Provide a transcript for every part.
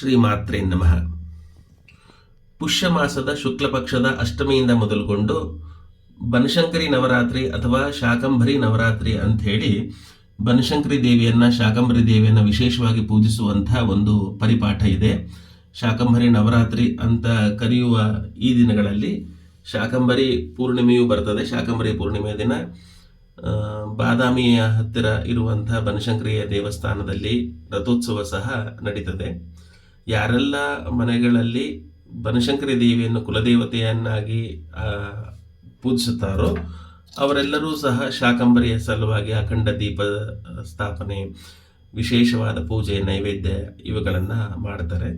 ಶ್ರೀ ಮಾತ್ರೆ ನಮಃ. ಪುಷ್ಯ ಮಾಸದ ಶುಕ್ಲ ಪಕ್ಷದ ಅಷ್ಟಮಿಯಿಂದ ಮೊದಲುಗೊಂಡು ಬನಶಂಕರಿ ನವರಾತ್ರಿ ಅಥವಾ ಶಾಕಂಭರಿ ನವರಾತ್ರಿ ಅಂಥೇಳಿ ಬನಶಂಕರಿ ದೇವಿಯನ್ನು ಶಾಕಂಭರಿ ದೇವಿಯನ್ನು ವಿಶೇಷವಾಗಿ ಪೂಜಿಸುವಂತಹ ಒಂದು ಪರಿಪಾಠ ಇದೆ. ಶಾಕಂಭರಿ ನವರಾತ್ರಿ ಅಂತ ಕರೆಯುವ ಈ ದಿನಗಳಲ್ಲಿ ಶಾಕಂಭರಿ ಪೂರ್ಣಿಮೆಯೂ ಬರ್ತದೆ. ಶಾಕಂಭರಿ ಪೂರ್ಣಿಮೆಯ ದಿನ ಬಾದಾಮಿಯ ಹತ್ತಿರ ಇರುವಂತಹ ಬನಶಂಕರಿಯ ದೇವಸ್ಥಾನದಲ್ಲಿ ರಥೋತ್ಸವ ಸಹ ನಡೀತದೆ. ಯಾರೆಲ್ಲ ಮನೆಗಳಲ್ಲಿ ಬನಶಂಕರಿ ದೇವಿಯನ್ನು ಕುಲದೇವತೆಯನ್ನಾಗಿ ಪೂಜಿಸುತ್ತಾರೋ ಅವರೆಲ್ಲರೂ ಸಹ ಶಾಕಂಭರಿಯ ಸಲುವಾಗಿ ಅಖಂಡ ದೀಪ ಸ್ಥಾಪನೆ, ವಿಶೇಷವಾದ ಪೂಜೆ, ನೈವೇದ್ಯ ಇವುಗಳನ್ನು ಮಾಡ್ತಾರೆ.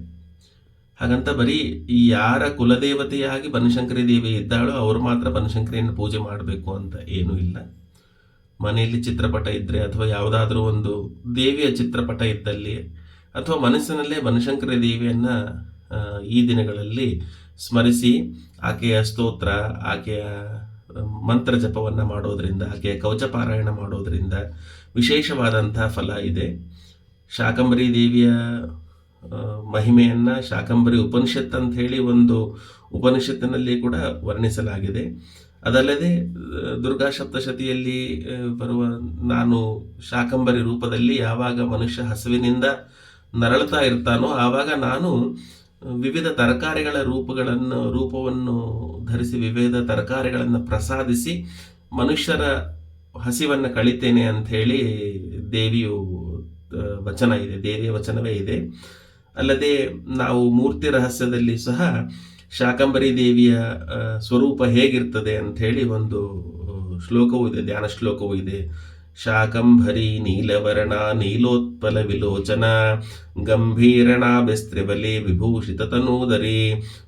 ಹಾಗಂತ ಬರೀ ಈ ಯಾರ ಕುಲದೇವತೆಯಾಗಿ ಬನಶಂಕರಿ ದೇವಿ ಇದ್ದಾಳೋ ಅವರು ಮಾತ್ರ ಬನಶಂಕರಿಯನ್ನು ಪೂಜೆ ಮಾಡಬೇಕು ಅಂತ ಏನೂ ಇಲ್ಲ. ಮನೆಯಲ್ಲಿ ಚಿತ್ರಪಟ ಇದ್ದರೆ ಅಥವಾ ಯಾವುದಾದ್ರೂ ಒಂದು ದೇವಿಯ ಚಿತ್ರಪಟ ಇದ್ದಲ್ಲಿ ಅಥವಾ ಮನಸ್ಸಿನಲ್ಲೇ ಬನಶಂಕರಿ ದೇವಿಯನ್ನು ಈ ದಿನಗಳಲ್ಲಿ ಸ್ಮರಿಸಿ ಆಕೆಯ ಸ್ತೋತ್ರ, ಆಕೆಯ ಮಂತ್ರ ಜಪವನ್ನು ಮಾಡೋದರಿಂದ, ಆಕೆಯ ಕವಚಪಾರಾಯಣ ಮಾಡೋದರಿಂದ ವಿಶೇಷವಾದಂಥ ಫಲ ಇದೆ. ಶಾಕಂಭರಿ ದೇವಿಯ ಮಹಿಮೆಯನ್ನು ಶಾಕಂಭರಿ ಉಪನಿಷತ್ ಅಂತ ಹೇಳಿ ಒಂದು ಉಪನಿಷತ್ತಿನಲ್ಲಿ ಕೂಡ ವರ್ಣಿಸಲಾಗಿದೆ. ಅದಲ್ಲದೆ ದುರ್ಗಾ ಸಪ್ತಶತಿಯಲ್ಲಿ ಬರುವ ನಾನು ಶಾಕಂಭರಿ ರೂಪದಲ್ಲಿ ಯಾವಾಗ ಮನುಷ್ಯ ಹಸುವಿನಿಂದ ನರಳುತ್ತಾ ಇರ್ತಾನೋ ಆವಾಗ ನಾನು ವಿವಿಧ ತರಕಾರಿಗಳ ರೂಪವನ್ನು ಧರಿಸಿ ವಿವಿಧ ತರಕಾರಿಗಳನ್ನು ಪ್ರಸಾದಿಸಿ ಮನುಷ್ಯರ ಹಸಿವನ್ನು ಕಳಿತೇನೆ ಅಂಥೇಳಿ ದೇವಿಯು ವಚನ ಇದೆ, ದೇವಿಯ ವಚನವೇ ಇದೆ. ಅಲ್ಲದೆ ನಾವು ಮೂರ್ತಿ ರಹಸ್ಯದಲ್ಲಿ ಸಹ ಶಾಕಂಭರಿ ದೇವಿಯ ಸ್ವರೂಪ ಹೇಗಿರ್ತದೆ ಅಂಥೇಳಿ ಒಂದು ಶ್ಲೋಕವೂ ಇದೆ, ಧ್ಯಾನ ಶ್ಲೋಕವೂ ಇದೆ. ಶಾಕಂಭರಿ ನೀಲವರ್ಣ ನೀಲೋತ್ಪಲ ವಿಲೋಚನ ಗಂಭೀರಣಾಭ್ಯಸ್ತ್ರಿಬಲೆ ವಿಭೂಷಿತ ತನೂದರಿ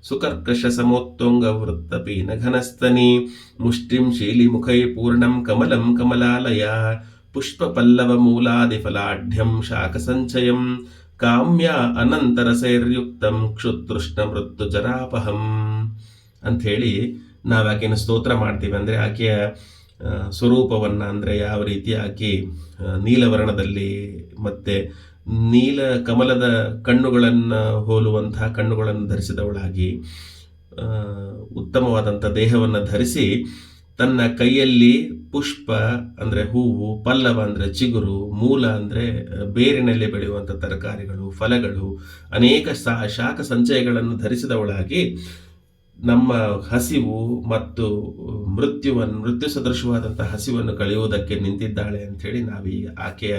ಸುಕರ್ಕಶ ಸಮೋತ್ತುಂಗ ವೃತ್ತ ಪೀನ ಘನಸ್ತನಿ ಮುಷ್ಟಿಂ ಶೀಲಿ ಮುಖೈ ಪೂರ್ಣಂ ಕಮಲಂ ಕಮಲಾಲಯ ಪುಷ್ಪ ಪಲ್ಲವ ಮೂಲಾದಿ ಫಲಾಢ್ಯಂ ಶಾಕ ಸಂಚಯಂ ಕಾಮ್ಯ ಅನಂತರಸೈರ್ಯುಕ್ತಂ ಕ್ಷುತೃಷ್ಣ ಮೃತ್ಯು ಜರಾಪಹಂ ಅಂಥೇಳಿ ನಾವು ಆಕೆಯನ್ನು ಸ್ತೋತ್ರ ಮಾಡ್ತೀವಿ. ಅಂದರೆ ಆಕೆಯ ಸ್ವರೂಪವನ್ನು, ಅಂದರೆ ಯಾವ ರೀತಿ ಆಕೆ ನೀಲವರ್ಣದಲ್ಲಿ ಮತ್ತು ನೀಲ ಕಮಲದ ಕಣ್ಣುಗಳನ್ನು ಹೋಲುವಂತಹ ಕಣ್ಣುಗಳನ್ನು ಧರಿಸಿದವಳಾಗಿ ಉತ್ತಮವಾದಂಥ ದೇಹವನ್ನು ಧರಿಸಿ ತನ್ನ ಕೈಯಲ್ಲಿ ಪುಷ್ಪ ಅಂದರೆ ಹೂವು, ಪಲ್ಲವ ಅಂದರೆ ಚಿಗುರು, ಮೂಲ ಅಂದರೆ ಬೇರಿನಲ್ಲಿ ಬೆಳೆಯುವಂಥ ತರಕಾರಿಗಳು, ಫಲಗಳು, ಅನೇಕ ಶಾಖ ಸಂಚಯಗಳನ್ನು ಧರಿಸಿದವಳಾಗಿ ನಮ್ಮ ಹಸಿವು ಮತ್ತು ಮೃತ್ಯು ಸದೃಶವಾದಂಥ ಹಸಿವನ್ನು ಕಳೆಯುವುದಕ್ಕೆ ನಿಂತಿದ್ದಾಳೆ ಅಂಥೇಳಿ ನಾವು ಈ ಆಕೆಯ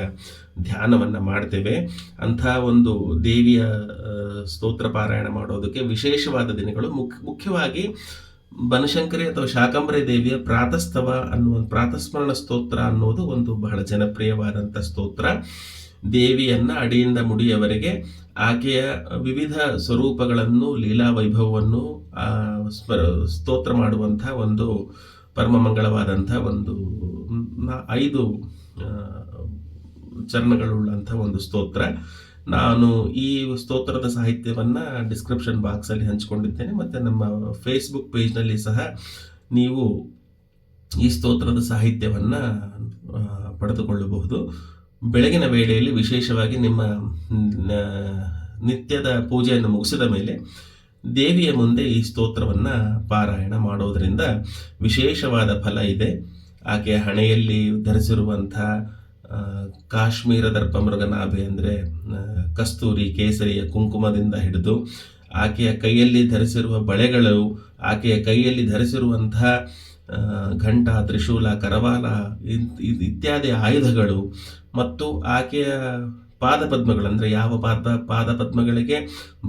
ಧ್ಯಾನವನ್ನು ಮಾಡ್ತೇವೆ. ಅಂಥ ಒಂದು ದೇವಿಯ ಸ್ತೋತ್ರ ಪಾರಾಯಣ ಮಾಡೋದಕ್ಕೆ ವಿಶೇಷವಾದ ದಿನಗಳು. ಮುಖ್ಯವಾಗಿ ಬನಶಂಕರಿ ಅಥವಾ ಶಾಕಂಭರಿ ದೇವಿಯ ಪ್ರಾತಸ್ತವ ಪ್ರಾತಸ್ಮರಣ ಸ್ತೋತ್ರ ಅನ್ನೋದು ಒಂದು ಬಹಳ ಜನಪ್ರಿಯವಾದಂಥ ಸ್ತೋತ್ರ. ದೇವಿಯನ್ನು ಅಡಿಯಿಂದ ಮುಡಿಯವರೆಗೆ ಆಕೆಯ ವಿವಿಧ ಸ್ವರೂಪಗಳನ್ನು, ಲೀಲಾ ವೈಭವವನ್ನು ಸ್ತೋತ್ರ ಮಾಡುವಂಥ ಒಂದು ಪರಮಮಂಗಳವಾದಂಥ ಒಂದು 5 ಚರಣಗಳುಳ್ಳಂಥ ಒಂದು ಸ್ತೋತ್ರ. ನಾನು ಈ ಸ್ತೋತ್ರದ ಸಾಹಿತ್ಯವನ್ನು ಡಿಸ್ಕ್ರಿಪ್ಷನ್ ಬಾಕ್ಸಲ್ಲಿ ಹಂಚಿಕೊಂಡಿದ್ದೇನೆ ಮತ್ತು ನಮ್ಮ ಫೇಸ್ಬುಕ್ ಪೇಜ್ನಲ್ಲಿ ಸಹ ನೀವು ಈ ಸ್ತೋತ್ರದ ಸಾಹಿತ್ಯವನ್ನು ಪಡೆದುಕೊಳ್ಳಬಹುದು. ಬೆಳಗಿನ ವೇಳೆಯಲ್ಲಿ ವಿಶೇಷವಾಗಿ ನಿಮ್ಮ ನಿತ್ಯದ ಪೂಜೆಯನ್ನು ಮುಗಿಸಿದ ಮೇಲೆ ದೇವಿಯ ಮುಂದೆ ಈ ಸ್ತೋತ್ರವನ್ನು ಪಾರಾಯಣ ಮಾಡೋದರಿಂದ ವಿಶೇಷವಾದ ಫಲ ಇದೆ. ಆಕೆಯ ಹಣೆಯಲ್ಲಿ ಧರಿಸಿರುವಂಥ ಕಾಶ್ಮೀರ ದರ್ಪ ಮೃಗನಾಭೆ ಅಂದರೆ ಕಸ್ತೂರಿ, ಕೇಸರಿಯ ಕುಂಕುಮದಿಂದ ಹಿಡಿದು ಆಕೆಯ ಕೈಯಲ್ಲಿ ಧರಿಸಿರುವ ಬಳೆಗಳು, ಆಕೆಯ ಕೈಯಲ್ಲಿ ಧರಿಸಿರುವಂಥ ಘಂಟ, ತ್ರಿಶೂಲ, ಕರವಾಲ ಇತ್ಯಾದಿ ಆಯುಧಗಳು ಮತ್ತು ಆಕೆಯ ಪಾದಪದ್ಮಗಳು, ಅಂದರೆ ಯಾವ ಪಾದಪದ್ಮಗಳಿಗೆ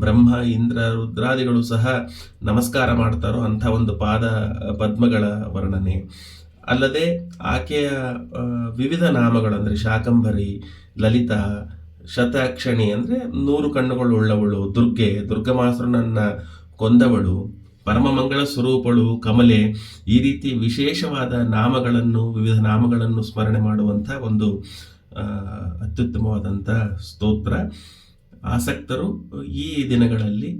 ಬ್ರಹ್ಮ, ಇಂದ್ರ, ರುದ್ರಾದಿಗಳು ಸಹ ನಮಸ್ಕಾರ ಮಾಡ್ತಾರೋ ಅಂಥ ಒಂದು ಪಾದ ಪದ್ಮಗಳ ವರ್ಣನೆ. ಅಲ್ಲದೆ ಆಕೆಯ ವಿವಿಧ ನಾಮಗಳು, ಅಂದರೆ ಶಾಕಂಭರಿ, ಲಲಿತಾ, ಶತಾಕ್ಷಣಿ ಅಂದರೆ 100 ಕಣ್ಣುಗಳು ಉಳ್ಳವಳು, ದುರ್ಗೆ, ದುರ್ಗಮಾಸುರನನ್ನು ಕೊಂದವಳು, ಪರಮಮಂಗಳ ಸ್ವರೂಪಳು, ಕಮಲೆ, ಈ ರೀತಿ ವಿಶೇಷವಾದ ವಿವಿಧ ನಾಮಗಳನ್ನು ಸ್ಮರಣೆ ಮಾಡುವಂಥ ಒಂದು ಅತ್ಯುತ್ತಮವಾದಂಥ ಸ್ತೋತ್ರ. ಆಸಕ್ತರು ಈ ದಿನಗಳಲ್ಲಿ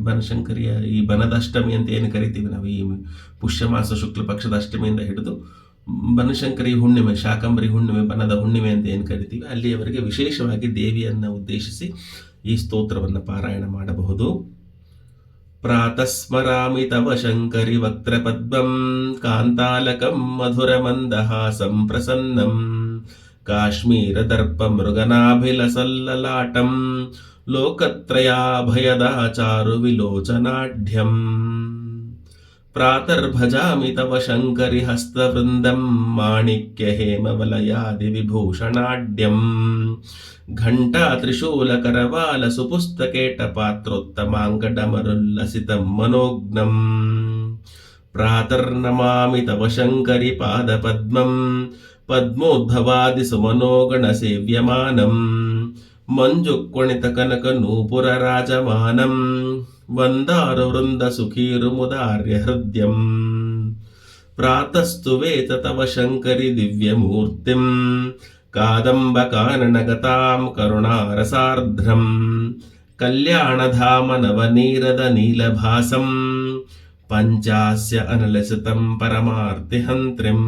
ಬನಶಂಕರಿಯ ಈ ಬನದ ಅಷ್ಟಮಿ ಅಂತ ಏನು ಕರಿತೀವಿ ನಾವು, ಈ ಪುಷ್ಯ ಮಾಸ ಶುಕ್ಲ ಪಕ್ಷದ ಅಷ್ಟಮಿಯಿಂದ ಹಿಡಿದು ಬನಶಂಕರಿ ಹುಣ್ಣಿಮೆ, ಶಾಕಂಭರಿ ಹುಣ್ಣಿಮೆ, ಬನದ ಹುಣ್ಣಿಮೆ ಅಂತ ಏನು ಕರಿತೀವಿ, ಅಲ್ಲಿಯವರೆಗೆ ವಿಶೇಷವಾಗಿ ದೇವಿಯನ್ನು ಉದ್ದೇಶಿಸಿ ಈ ಸ್ತೋತ್ರವನ್ನು ಪಾರಾಯಣ ಮಾಡಬಹುದು. ಪ್ರಾತಸ್ಮರಾಮಿ ತವ ಶಂಕರಿ ವಕ್ತ್ರಪದ್ಮಂ ಕಾಂತಾಲಕಂ ಮಧುರಮಂದಹಾಸಂ ಪ್ರಸನ್ನಂ ಕಾಶ್ಮೀರದರ್ಪ ಮೃಗನಾಭಿಲಸಲ್ಲಲಾಟಂ ಲೋಕತ್ರಯಾಭಯದಾಚಾರು ವಿಲೋಚನಾಢ್ಯಂ ಪ್ರಾತರ್ಭಜಾಮಿ ತವ ಶಂಕರಿ ಹಸ್ತವೃಂದಂ ಮಾಣಿಕ್ಯ ಹೇಮವಲಯಾದಿ ವಿಭೂಷಣಾಢ್ಯಂ ಘಂಟಾ ತ್ರಿಶೂಲಕರವಾಲ ಸುಪುಸ್ತಕೇಟ ಪಾತ್ರೋತ್ತಮಾಂಗಡಮರುಲ್ಲಸಿತಂ ಮನೋಜ್ಞಂ ಪ್ರಾತರ್ನಮಾಮಿ ತವ ಶಂಕರಿ ಪಾದಪದ್ಮಂ ಪದ್ಮೋದ್ಭವಾದಿ ಸುಮನೋಗಣ ಸೇವ್ಯಮಾನಂ ಮಂಜುಕ್ವಣಿತ ಕನಕ ನೂಪುರ ರಾಜಮಾನಂ ವಂದಾರು ವೃಂದ ಸುಖೀರು ಮುದಾರ್ಯ ಹೃದ್ಯಂ ಪ್ರಾತಸ್ತು ವೇತ ತವ ಶಂಕರಿ ದಿವ್ಯಮೂರ್ತಿಂ ಕಾದಂಬ ಕಾನನಗತಾಂ ಕರುಣಾರಸಾರ್ಧ್ರಂ ಕಲ್ಯಾಣಧಾಮ ನವನೀರದ ನೀಲಭಾಸಂ ಪಂಚಾಸ್ಯ ಅನಲಸಿತಂ ಪರಮಾರ್ತಿಹಂತ್ರಿಂ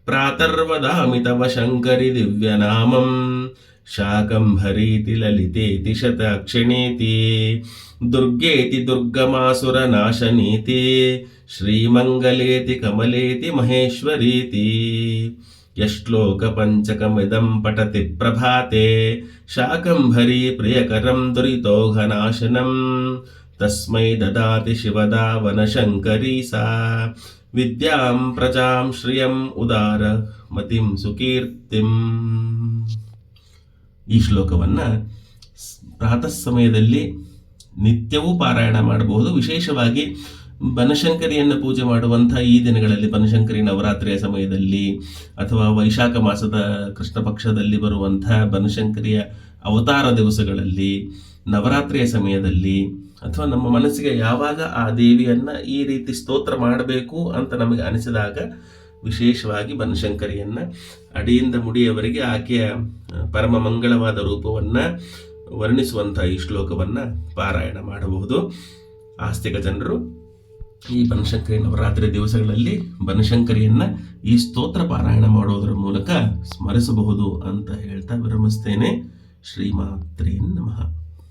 ಪ್ರಾತರ್ವದಾಮಿ ತವ ಶಂಕರಿ ದಿವ್ಯನಾಮಂ ಶಾಕಂಭರೀತಿ ಲಲಿತೇತಿ ಶತಾಕ್ಷಿಣೇತಿ ದುರ್ಗೇತಿ ದುರ್ಗಮಾಸುರನಾಶನೇತಿ ಶ್ರೀಮಂಗಲೇತಿ ಕಮಲೇತಿ ಮಹೇಶ್ವರೀತಿ ಯಶ್ಲೋಕ ಪಂಚಕಮಿದಂ ಪಠತಿ ಪ್ರಭಾತೆ ಶಾಕಂಭರಿ ಪ್ರಿಯಕರಂ ದುರಿತೋಘನಾಶನಂ ತಸ್ಮೈ ದದಾತಿ ಶಿವದಾವನ ಶಂಕರೀ ಸಾ ವಿದ್ಯಾಂ ಪ್ರಜಾಂ ಶ್ರಿಯಂ ಉದಾರ ಮತಿಂ ಸುಕೀರ್ತಿಂ. ಈ ಶ್ಲೋಕವನ್ನು ಪ್ರಾತಃ ಸಮಯದಲ್ಲಿ ನಿತ್ಯವೂ ಪಾರಾಯಣ ಮಾಡಬಹುದು. ವಿಶೇಷವಾಗಿ ಬನಶಂಕರಿಯನ್ನು ಪೂಜೆ ಮಾಡುವಂಥ ಈ ದಿನಗಳಲ್ಲಿ, ಬನಶಂಕರಿ ನವರಾತ್ರಿಯ ಸಮಯದಲ್ಲಿ ಅಥವಾ ವೈಶಾಖ ಮಾಸದ ಕೃಷ್ಣ ಪಕ್ಷದಲ್ಲಿ ಬರುವಂಥ ಬನಶಂಕರಿಯ ಅವತಾರ ದಿವಸಗಳಲ್ಲಿ, ನವರಾತ್ರಿಯ ಸಮಯದಲ್ಲಿ, ಅಥವಾ ನಮ್ಮ ಮನಸ್ಸಿಗೆ ಯಾವಾಗ ಆ ದೇವಿಯನ್ನು ಈ ರೀತಿ ಸ್ತೋತ್ರ ಮಾಡಬೇಕು ಅಂತ ನಮಗೆ ಅನಿಸಿದಾಗ ವಿಶೇಷವಾಗಿ ಬನಶಂಕರಿಯನ್ನು ಅಡಿಯಿಂದ ಮುಡಿಯವರೆಗೆ ಆಕೆಯ ಪರಮ ಮಂಗಳವಾದ ರೂಪವನ್ನು ವರ್ಣಿಸುವಂಥ ಈ ಶ್ಲೋಕವನ್ನು ಪಾರಾಯಣ ಮಾಡಬಹುದು. ಆಸ್ತಿಕ ಜನರು ಈ ಬನಶಂಕರಿ ನವರಾತ್ರಿ ದಿವಸಗಳಲ್ಲಿ ಬನಶಂಕರಿಯನ್ನು ಈ ಸ್ತೋತ್ರ ಪಾರಾಯಣ ಮಾಡೋದರ ಮೂಲಕ ಸ್ಮರಿಸಬಹುದು ಅಂತ ಹೇಳ್ತಾ ವಿರಮಿಸ್ತೇನೆ. ಶ್ರೀಮಾತ್ರೇ ನಮಃ.